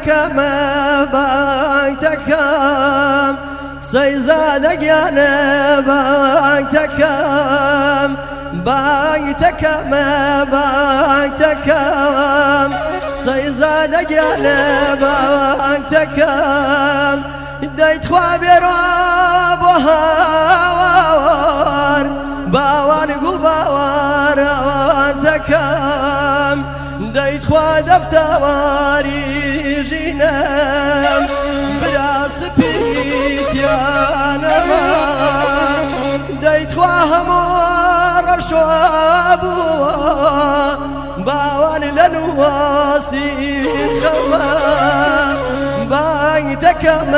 تكم تكم سيزادك يا نباك تكم تكم تكم سيزادك يا نباك تكم ديت خوابي راب وهوار باوان قل باوار تكم ديت خوا دفتواري جينام براس بيت يا نما ديت خوا همار شوابوا باوان لنواسي خما تكم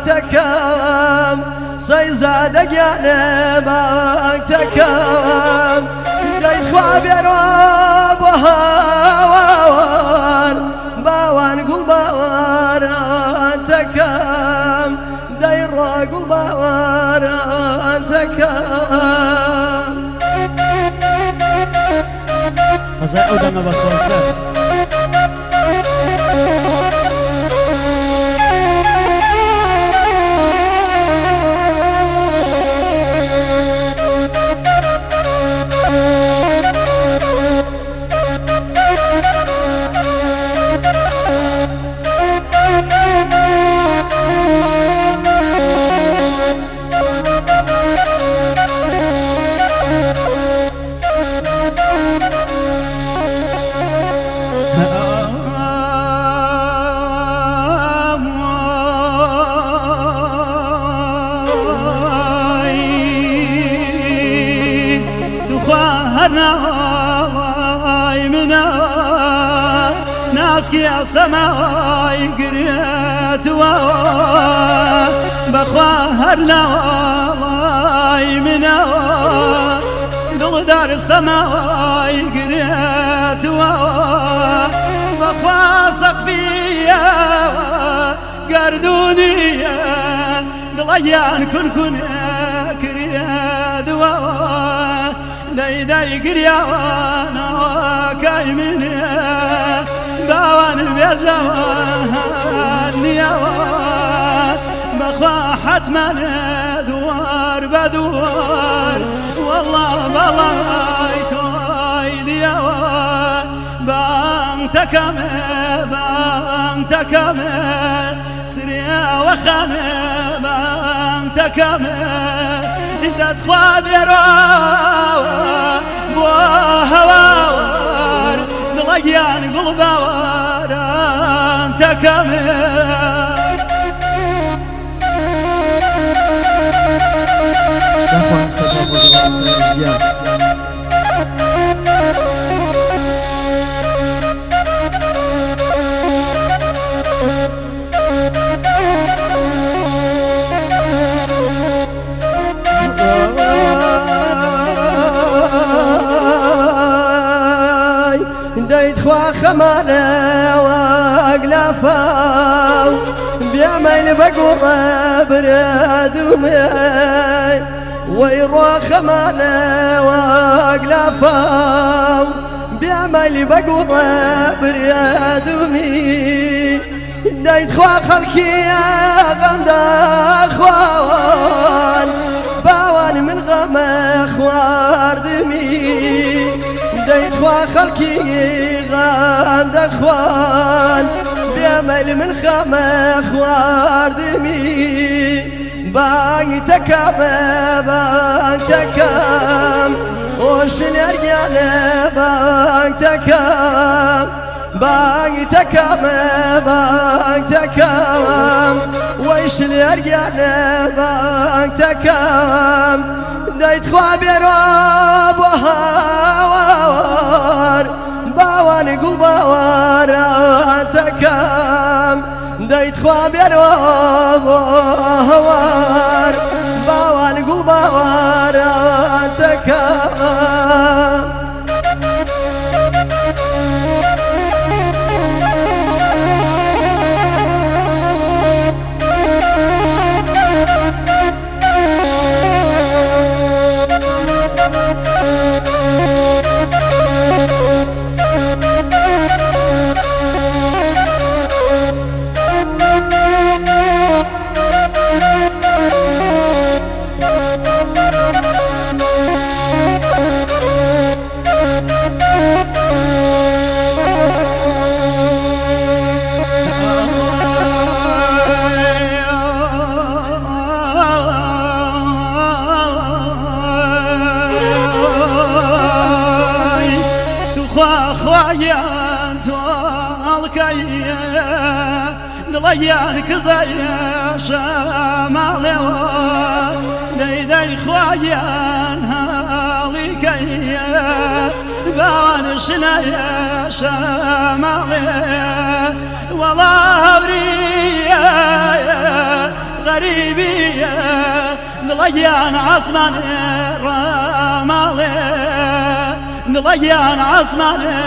تكم سيزادك يا نباك تكم ديت خواب يا رب وهوار باوان قل باوار تكم دير قل باوار تكم هذا أودا ما بس وزده ناسك يا سماي قريت بخواهر نواي منا قل دار السماي قريت بخواسق فيا قردوني قليان كن كريد داي قريا وانا كايمني باوان بيزواني بخوا حتما دوار بدوار والله بلاي تويدي بانتكم سريا وخانه بانتكم إذا تخواب يراوى بوهوار ضليان قلبا وانت كامل ديت خوا خمانة وأقلافا بيعمل بقرة برادومي ويروح خمانة وأقلافا بيعمل بقرة برادومي ديت خوا خلقي يا غمدا خوان باوان من غم خوار دمي ديت خوا خلقي غام دخوان بيعمل من خام خوار دمي باني تكام وش الارجال باني تكام وش الارجال باني تكام ديت خوا بيروب وهوار باوان قل باوار تكام ديت خوا بيروب وهوار باوان قل باوار تكام دڵەیان کزایە شەماڵێەوە دەیدەی خوایان هەڵیکەیە باوان شنایە شەماڵێ وەڵا هەوریە غەریبیە دڵەیان عەزمانێ ڕاماڵێ دڵەیان عەزمانێ